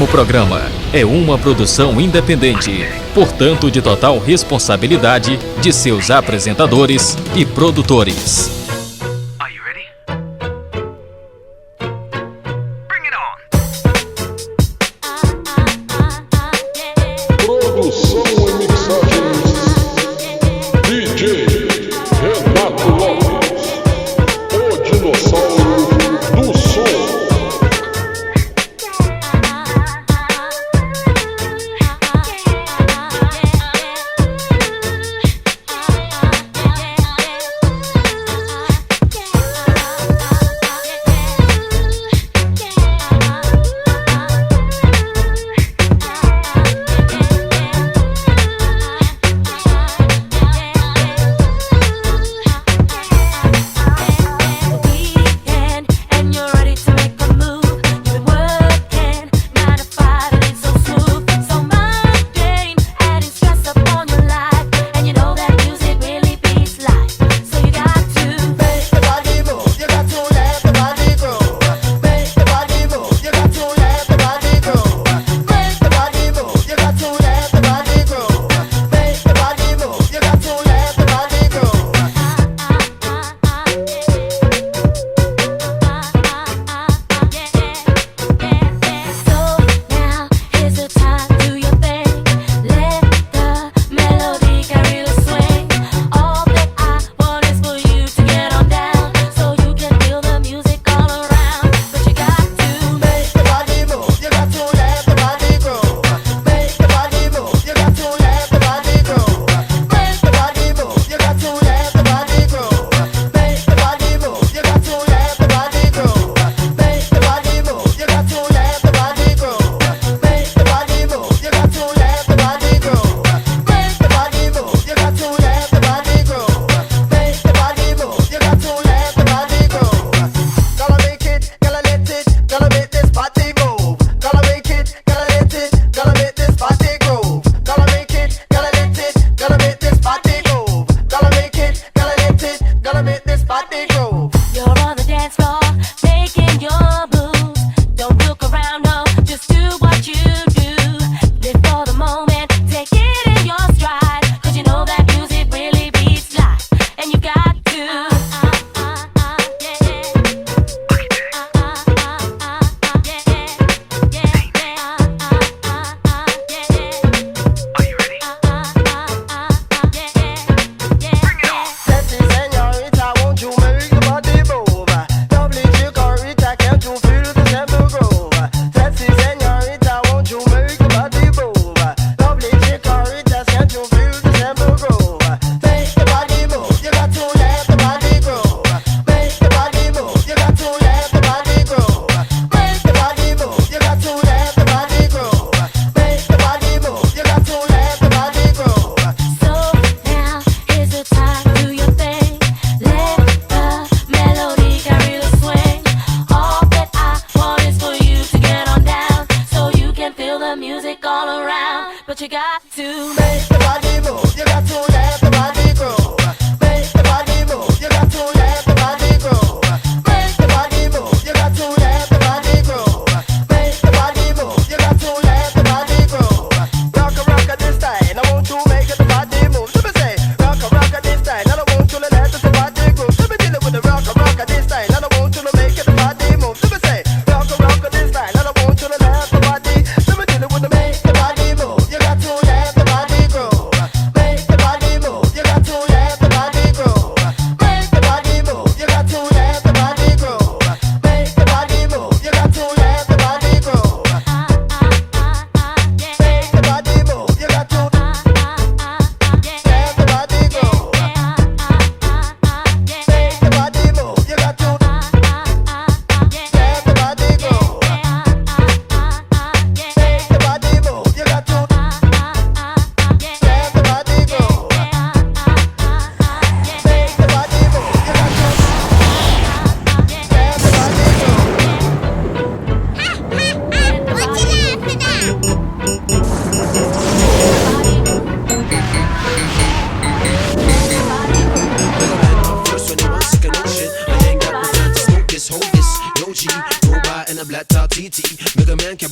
O programa é uma produção independente, portanto de total responsabilidade de seus apresentadores e produtores. Produção e mixagens DJ Renato Lopes, o dinossauro do som.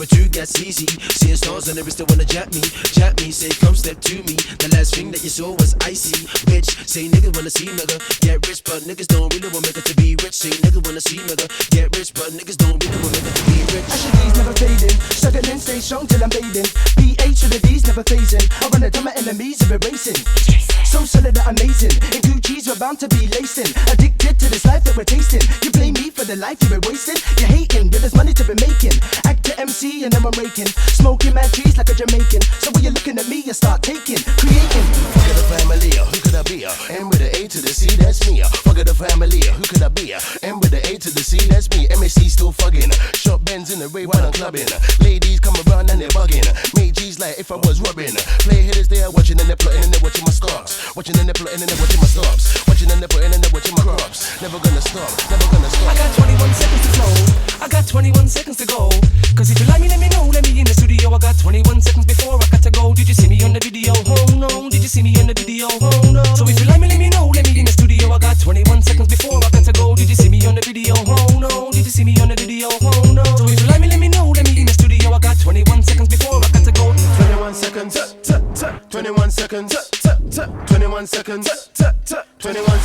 number two gets easy. Seeing stars on the wrist, they wanna jab me. Say come step to me. The last thing that you saw was icy. Bitch, say niggas wanna see nigga get rich, but niggas don't really want nigga to be rich. Say niggas wanna see nigga get rich, but niggas don't really want nigga to be rich. Ashes never fading, struggling, stay strong till I'm bathing. BH to the D's never phasing. I run it to my enemies of erasing. So solid that amazing. In Gucci's we're bound to be lacing. Addicted to this life that we're tasting. You blame me for the life you've been wasting. You're hating, but there's money to be making. Actor MC and then I'm raking. Smoking mad trees like a Jamaican. So when you're looking at me, you start taking, creating. Fuck the family, who could I be? M with the A to the C, that's me. Fuck the family, who could I be? M with the A to the C, that's me. MSC still fucking. Short Benz in the Ray when I'm clubbing. Ladies come around and they're bugging. Make G's like if I was robbing. Play hitters they are watching and they're plotting and they're watching my stocks. Watching and they're plotting and they're watching my stops. Watching and they're plotting and they're watching my crops. Never gonna stop, never gonna stop. I got 21 seconds to flow. I got 21 seconds to go. Cause if you like me, let me know. Let me in the studio. I got 21 seconds before I got to go. Did you see me on the video? Oh no. Did you see me on the video? Oh no. So if you like me, let me know. Let me in the studio. I got 21 seconds before I got to go. Did you see me on the video? Oh no. Did you see me on the video? Oh no. So if you like me, let me know. Let me in the studio. I got 21 seconds before I got to go. 21 seconds. 21 seconds. 21 seconds. 21 seconds. 21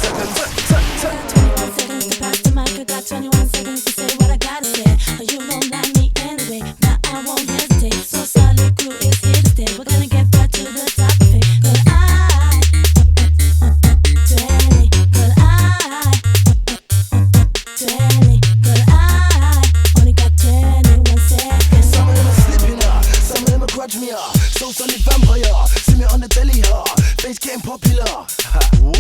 seconds to pass the mic. I got 21 seconds to say what I gotta say. You don't like me anyway. Now I won't hesitate. So solid crew is here to stay. We're gonna get back to the top of it. But I 20. But I 20. But I only got 21 seconds. Some of them are slipping some of them are grudge me So solid vampire, see me on the telly face getting popular.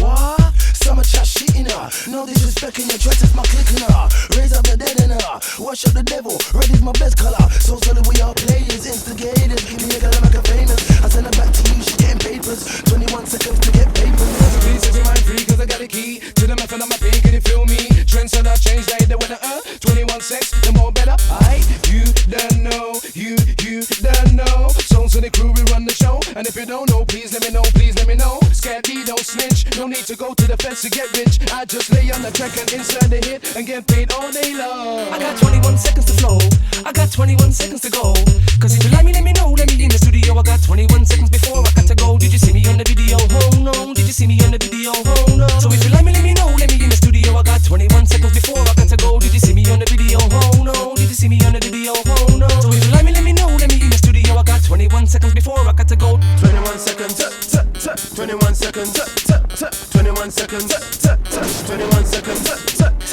What? Some are chat shitting no disrespect in your dress, it's my clicking raise up the dead in wash up the devil, red is my best color. So solid we are players, instigators. Give me a girl like a famous, I send her back to you, she getting papers. 21 seconds to get papers. Please set your mind free cause I got a key to the method of my pain, can you feel me? Trends on that change, they the weather 21 sex, the more better. You don't know, you don't know. Songs of the crew, we run the show. And if you don't know, please let me know, please let me know. Scared me, don't snitch, no need to go to the fence to get rich. I just lay on the track and insert the hit and get paid all day long. I got 21 seconds to flow, I got 21 seconds to go. Cause if you like me, let me know, let me in the studio. I got 21 seconds before I got to go. Did you see me on the video? Oh no. Did you see me on the video? Oh no. So if you like me, let me know, let me in the studio. I got 21 seconds before I got to go. Did you see me on the video? Oh no. Did you see me on the video? Oh no. So if you like me, let me know, let me in the studio. I got 21 seconds before I got to go. 21 seconds. 21 seconds. 21 seconds. 21 seconds.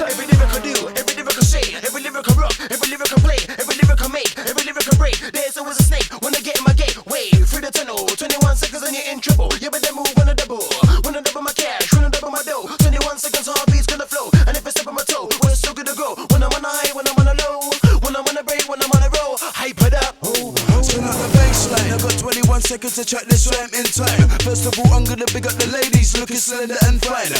Every lyric I do, every lyric I say, every lyric I rock, every lyric I play, every lyric I make, every lyric I break. There's always a snake when I get in my gate. Wait, through the tunnel. 21 seconds and you're in trouble. You better move on a double. Wanna double my cash, wanna double my dough. 21 seconds, heartbeat's gonna flow. And if I step on my toe, we're still gonna go. When I'm on a high, when I'm on a low, when I'm on a break, when I'm on a roll, hype it up. Spin out the baseline. I got 21 seconds to track this rhyme in time. First of all, I'm gonna big up the ladies, looking slender and fine.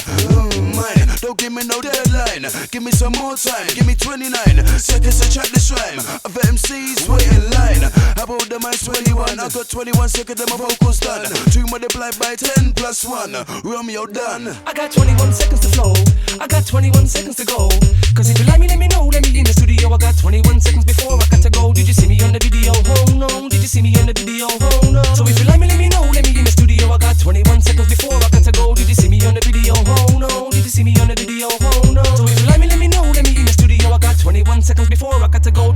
Mine, don't give me no deadline. Give me some more time. Give me 29 seconds to track this rhyme. Other MCs wait in line. How about the mine's 21? I got 21 seconds and my vocals done. 2 multiplied by 10 plus 1. Romeo done. I got 21 seconds to flow, I got 21 seconds to go. Cause if you like me, let me know, let me in the studio. I got 21 seconds before I got to go. Did you see me on the video? Oh no. Did you see me on the video? Oh no. So if you like me, let me know, let me in the studio. I got 21 seconds before I got to go. Did you see me on the video? Oh no. Did you see me on the video? Oh no. So if you like me, let me know, let me in the studio. I got 21 seconds before I got to go.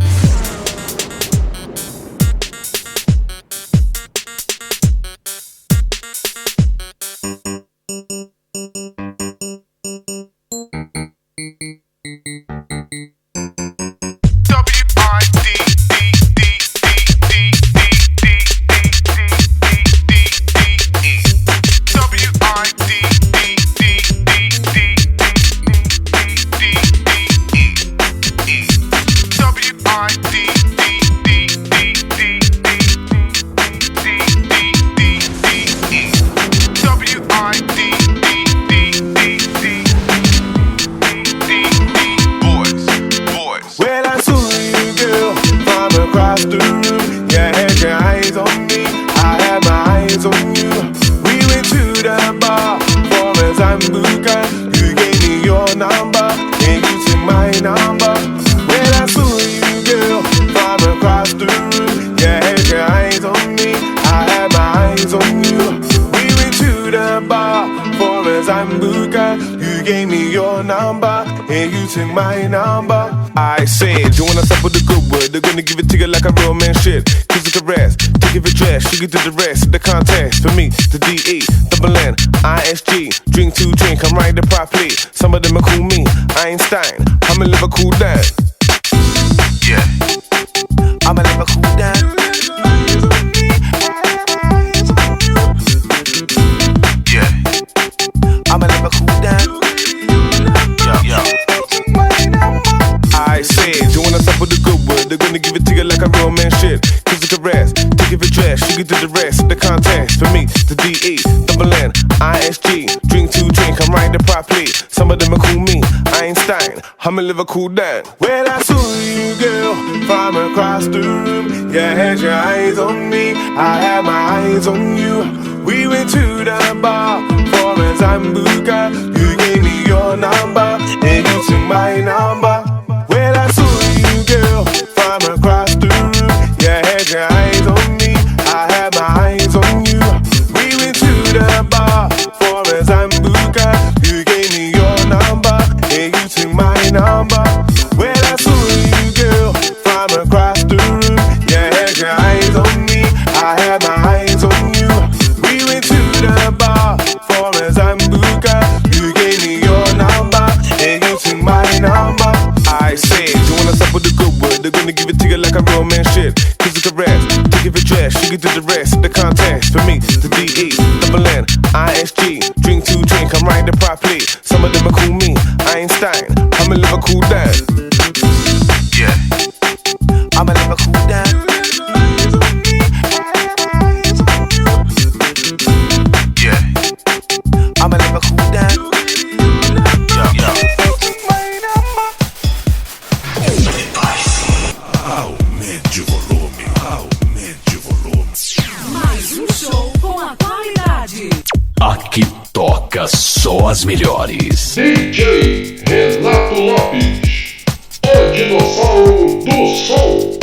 gave me your number, and you took my number. I said, join us up with the good word. They're gonna give it to you like a real man shit. Kiss it the rest, take it for dress. You get to the rest, the contest. For me, the D-E, double N, I-S-G. Drink to drink, I'm riding properly. Some of them are cool me, Einstein. I'ma live a cool down. Yeah, I'ma live a cool down. Yeah, I'ma live a cool down. Yo. I said, join us up with the good word. They're gonna give it to you like a real man shit. Kiss it the rest, take it for dress. You get to the rest, the contest. For me, the D-E, double N, I-S-G. Drink to drink, I'm riding properly. Some of them are cool me, Einstein. I'ma live a cool down. When I saw you, girl, from across the room, you had your eyes on me, I had my eyes on you. We went to the bar for a Zambuca. You gave me your number, and you took my number. When I saw you, girl, from across the room, you had your eyes on me, I had my eyes on you. We went to the bar for a Zambuca. You gave me your number, and you took my number. When I saw you, girl, from across the room, you had your eyes on me, I had my eyes on you. We went to the bar for a Zambuca. You gave me your number, and you took my number. I said, join us up with the good word. They're gonna give it to you like a real man shit. Kiss it the rest, take it for dress. You get to the rest, the contest. For me, the D-E, double N, I-S-G. Drink to drink, I'm riding properly. Some of them are cool me, Einstein. I'ma live a cool down. Yeah, I'ma live a cool down. Yeah, I'ma live a cool down. Yo. Aumente o volume, aumente o volume. Mais um show com a qualidade. Aqui toca só as melhores. DJ Renato Lopes, o dinossauro do som.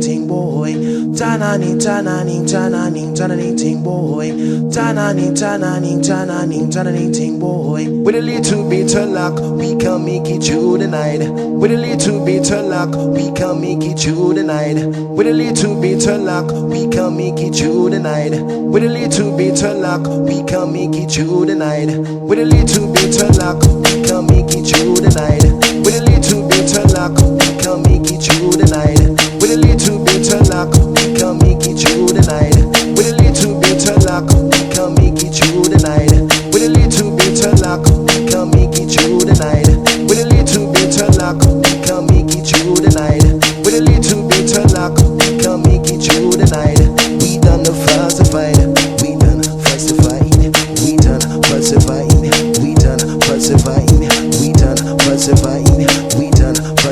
ting boy. Ting boy. Ting boy. With a little bit of luck, we can make it through the night. With a little bit of luck, we can make it through the night. With a little bit of luck, we can make it through the night. With a little bit of luck, we can make it through the night. With a little bit of luck, we can make it through the night. With a little bit of luck, we can make it through the night. With a little bit of luck, we can make it through the night. With a little bit of luck, we can make it through the night. With a little bit of luck, we can make it through the night. With a little bit of luck, we can make it through the night. With a little bit of luck, we can make it through the night. We done the falsified, we done falsifying, we done falsifying, we done falsifying, we done falsifying, we done falsifying, we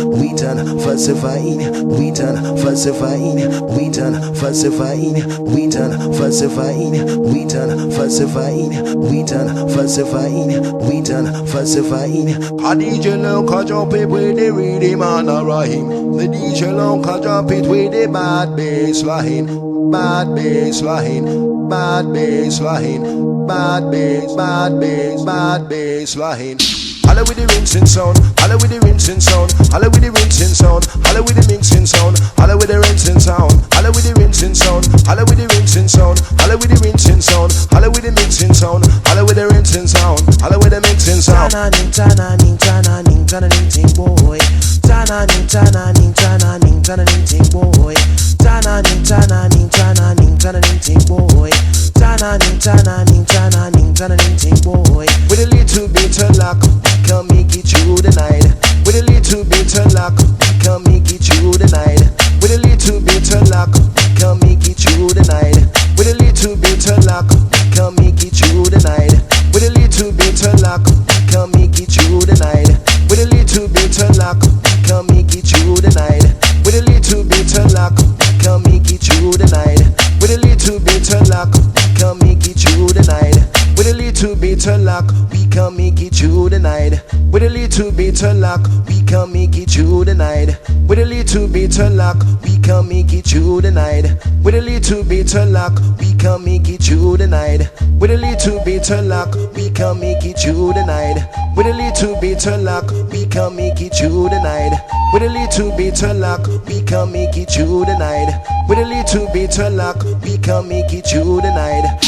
done falsifying, we done falsifying, we done falsifying, we done falsifying, we done falsifying, we done falsifying, we done falsifying, we done falsifying. A DJ long can jump it with the rhythm and a rhyme. The DJ long can jump it with the bad bass line, bad bass line, bad bass line, bad bass, bad bass, bad bass line. Holla with the rinsing sound, holla with the rinsing sound, holla with the rinsing sound, holla with the mixing sound, holla with the rinsing sound, holla with the rinsing sound, holla with the rinsing sound, holla with the rinsing sound, holla with the mixing sound, holla with the rinsing sound, holla with the mixing sound. Ting boy. Ting boy. Ting boy. With a little bit of luck, we can make it through the night. With a little bit of luck, we can make it through the night. With a little bit of luck, we can make it through the night. With a little bit of luck, we can make it through the night. With a little bit of luck, we can make it through the night. With a little bit of luck, we can make it through the night. With a little bit of luck, we can make it through the night. With a little bit of luck, we can make it through the night. With a little bit of luck, we can make it through the night. With a little bit of luck, we can make it through the night. With a little bit of luck, we can make it through the night. With a little bit of luck, we can make it through the night. With a little bit of luck, we can make it through the night. With a little bit of luck, we can make it through the night. With a little bit of luck, we can make it through the night. With a little bit of luck, we can make it through the night.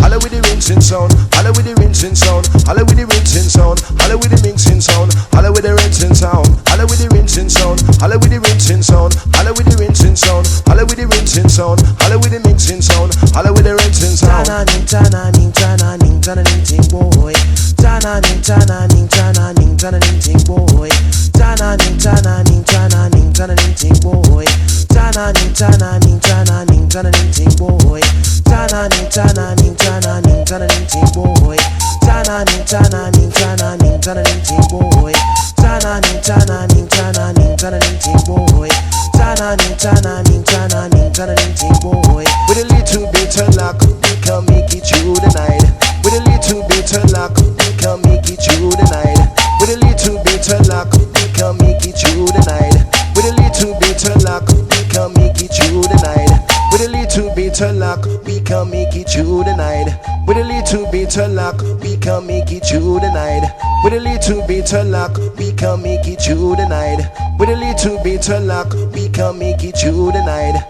Holla with the rinsing sound, holla with the rinsing sound, holla with the rinsing sound, holla with the mixing sound, holla with the rinsing sound, holla with the rinsing sound, holla with the rinsing sound, holla with the rinsing sound, holla with the rinsing sound, holla with the mixing sound, holla with the rinsing sound. Ting boy. Ting boy. Ting boy. Ting boy. Ting boy. Ting boy. Ting boy. With a little bit of luck, we can make it through the night. With a little bit of luck, we can make it through the night. With a little bit of luck, we can make it through the night. With a little bit of luck, we can make it through the night. With a little bit of luck, we can make it through the night. With a little bit of luck, we can make it through the night. With a little bit of luck, we can make it through the night. With a little bit of luck, we can make it through the night.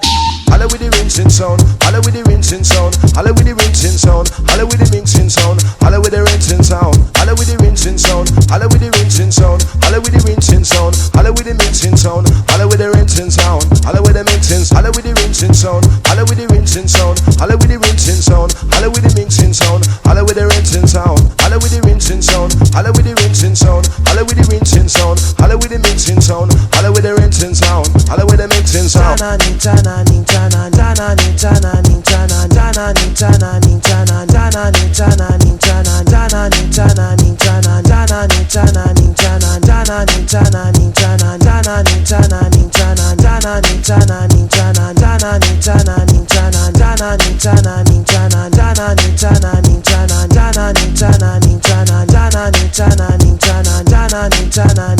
Holla with the rinsing sound, holla with the rinsing sound, holla with the rinsing sound, holla with the mixing sound, holla with the rinsing sound, holla with the rinsing sound, holla with the rinsing sound, holla with the rinsing sound, holla with the mixing sound, holla with the rinsing sound, holla with the mixing, holla with the rinsing sound, holla with the rinsing sound, holla with the rinsing sound, holla with the mixing sound, holla with the rinsing sound, holla with the rinsing sound, holla with the rinsing sound, holla with the rinsing sound, holla with the mixing sound, holla with the rinsing sound, holla with the mixing sound. Dana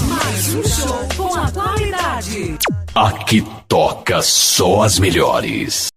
Mais um show com a qualidade. Aqui toca só as melhores.